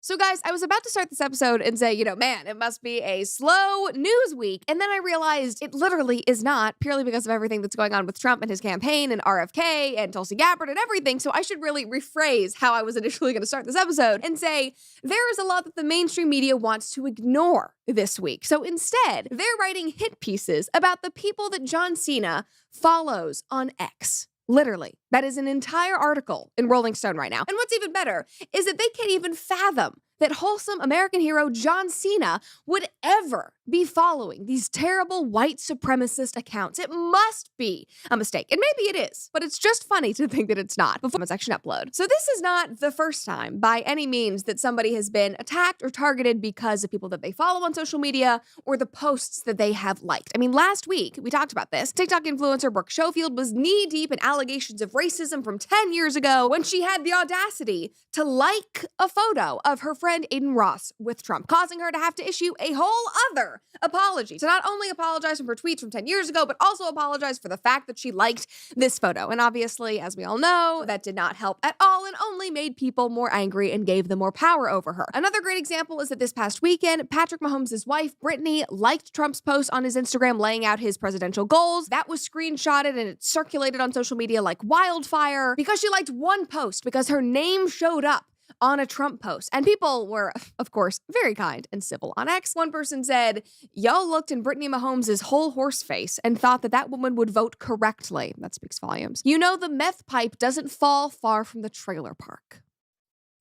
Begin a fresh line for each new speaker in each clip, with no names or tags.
So guys, I was about to start this episode and say, man, it must be a slow news week. And then I realized it literally is not, purely because of everything that's going on with Trump and his campaign and RFK and Tulsi Gabbard and everything. So I should really rephrase how I was initially going to start this episode and say there is a lot that the mainstream media wants to ignore this week. So instead, they're writing hit pieces about the people that John Cena follows on X. Literally. That is an entire article in Rolling Stone right now. And what's even better is that they can't even fathom that wholesome American hero John Cena would ever be following these terrible white supremacist accounts. It must be a mistake. And maybe it is, but it's just funny to think that it's not before the section upload. So this is not the first time by any means that somebody has been attacked or targeted because of people that they follow on social media or the posts that they have liked. I mean, last week we talked about this. TikTok influencer Brooke Schofield was knee-deep in allegations of racism from 10 years ago when she had the audacity to like a photo of her friend Aiden Ross with Trump, causing her to have to issue a whole other apology. To not only apologize for her tweets from 10 years ago, but also apologize for the fact that she liked this photo. And obviously, as we all know, that did not help at all and only made people more angry and gave them more power over her. Another great example is that this past weekend, Patrick Mahomes' wife, Brittany, liked Trump's post on his Instagram laying out his presidential goals. That was screenshotted and it circulated on social media like wildfire because she liked one post because her name showed up on a Trump post. And people were, of course, very kind and civil on X. One person said, y'all looked in Brittany Mahomes' whole horse face and thought that that woman would vote correctly. That speaks volumes. You know, the meth pipe doesn't fall far from the trailer park.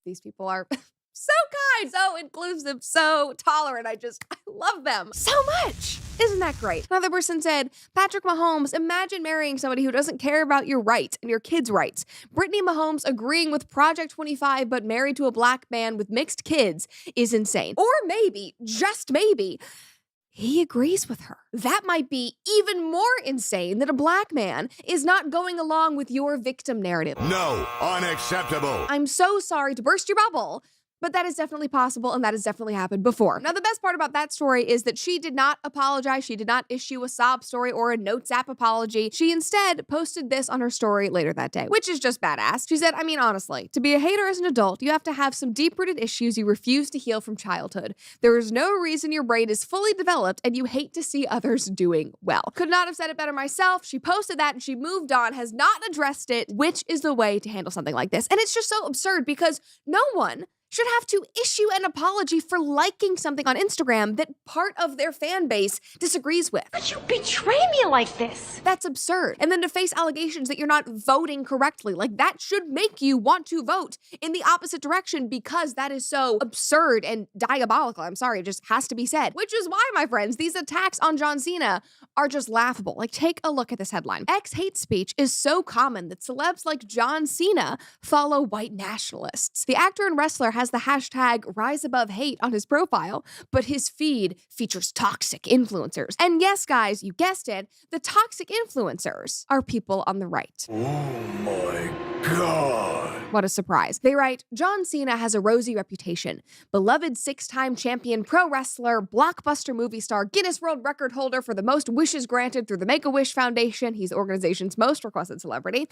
These people are so kind, so inclusive, so tolerant. I love them so much. Isn't that great? Another person said, Patrick Mahomes, imagine marrying somebody who doesn't care about your rights and your kids' rights. Brittany Mahomes agreeing with Project 25 but married to a black man with mixed kids is insane. Or maybe, just maybe, he agrees with her. That might be even more insane that a black man is not going along with your victim narrative.
No, unacceptable.
I'm so sorry to burst your bubble, but that is definitely possible, and that has definitely happened before. Now, the best part about that story is that she did not apologize. She did not issue a sob story or a Notes app apology. She instead posted this on her story later that day, which is just badass. She said, I mean, honestly, to be a hater as an adult, you have to have some deep-rooted issues you refuse to heal from childhood. There is no reason your brain is fully developed and you hate to see others doing well. Could not have said it better myself. She posted that and she moved on, has not addressed it, which is the way to handle something like this. And it's just so absurd because no one should have to issue an apology for liking something on Instagram that part of their fan base disagrees with.
But you betray me like this.
That's absurd. And then to face allegations that you're not voting correctly, like that should make you want to vote in the opposite direction because that is so absurd and diabolical. I'm sorry, it just has to be said. Which is why, my friends, these attacks on John Cena are just laughable. Like, take a look at this headline. X hate speech is so common that celebs like John Cena follow white nationalists. The actor and wrestler has the hashtag Rise Above Hate on his profile, but his feed features toxic influencers. And yes, guys, you guessed it, the toxic influencers are people on the right.
Oh my God.
What a surprise. They write, John Cena has a rosy reputation. Beloved 6-time champion pro wrestler, blockbuster movie star, Guinness World Record holder for the most wishes granted through the Make-A-Wish Foundation. He's the organization's most requested celebrity.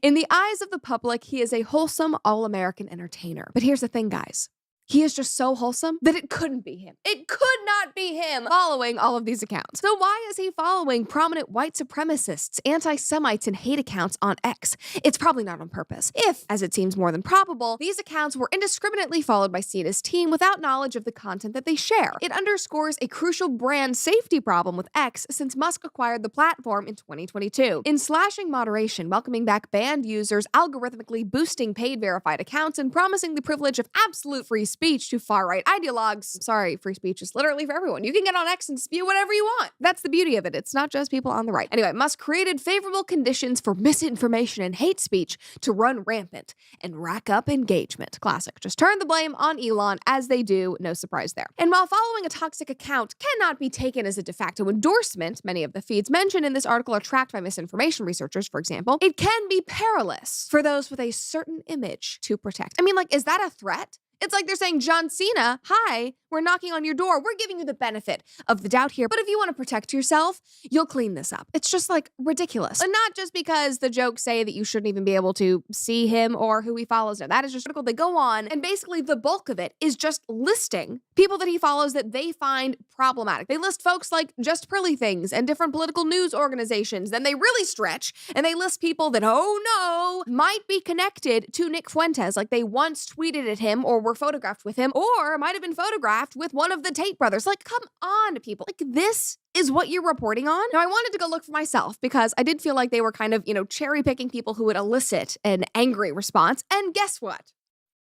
In the eyes of the public, he is a wholesome, all-American entertainer. But here's the thing, guys. He is just so wholesome that it couldn't be him. It could not be him following all of these accounts. So why is he following prominent white supremacists, anti-Semites, and hate accounts on X? It's probably not on purpose. If, as it seems more than probable, these accounts were indiscriminately followed by Cena's team without knowledge of the content that they share. It underscores a crucial brand safety problem with X since Musk acquired the platform in 2022. In slashing moderation, welcoming back banned users, algorithmically boosting paid verified accounts, and promising the privilege of absolute free speech to far-right ideologues. Sorry, free speech is literally for everyone. You can get on X and spew whatever you want. That's the beauty of it. It's not just people on the right. Anyway, Musk created favorable conditions for misinformation and hate speech to run rampant and rack up engagement. Classic. Just turn the blame on Elon as they do. No surprise there. And while following a toxic account cannot be taken as a de facto endorsement, many of the feeds mentioned in this article are tracked by misinformation researchers, for example, it can be perilous for those with a certain image to protect. I mean, like, is that a threat? It's like they're saying, John Cena, hi, We're knocking on your door. We're giving you the benefit of the doubt here. But if you want to protect yourself, you'll clean this up. It's just like ridiculous. And not just because the jokes say that you shouldn't even be able to see him or who he follows. No, that is just critical. They go on, and basically the bulk of it is just listing people that he follows that they find problematic. They list folks like Just Prilly Things and different political news organizations. Then they really stretch and they list people that, oh no, might be connected to Nick Fuentes, like they once tweeted at him or were photographed with him or might have been photographed with one of the Tate brothers. Like, come on, people. Like, this is what you're reporting on? Now, I wanted to go look for myself because I did feel like they were kind of, cherry picking people who would elicit an angry response. And guess what?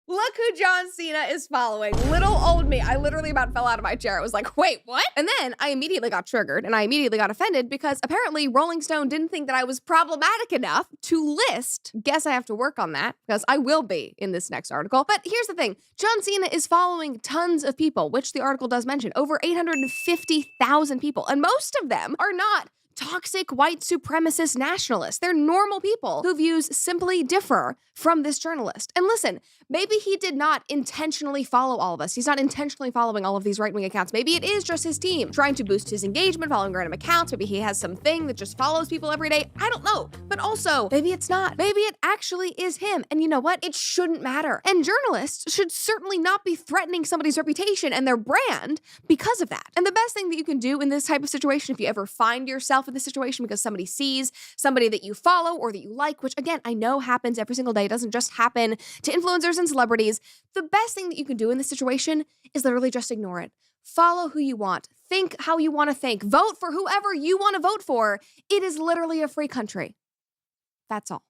Look who John Cena is following. Little old me. I literally about fell out of my chair. I was like, wait, what? And then I immediately got triggered and I immediately got offended because apparently Rolling Stone didn't think that I was problematic enough to list. Guess I have to work on that because I will be in this next article. But here's the thing. John Cena is following tons of people, which the article does mention, over 850,000 people. And most of them are not toxic white supremacist nationalists. They're normal people whose views simply differ from this journalist. And listen, maybe he did not intentionally follow all of us. He's not intentionally following all of these right-wing accounts. Maybe it is just his team trying to boost his engagement, following random accounts. Maybe he has something that just follows people every day. I don't know. But also, maybe it's not. Maybe it actually is him. And you know what? It shouldn't matter. And journalists should certainly not be threatening somebody's reputation and their brand because of that. And the best thing that you can do in this type of situation, if you ever find yourself in this situation because somebody sees somebody that you follow or that you like, which again, I know happens every single day. It doesn't just happen to influencers and celebrities. The best thing that you can do in this situation is literally just ignore it. Follow who you want. Think how you want to think. Vote for whoever you want to vote for. It is literally a free country. That's all.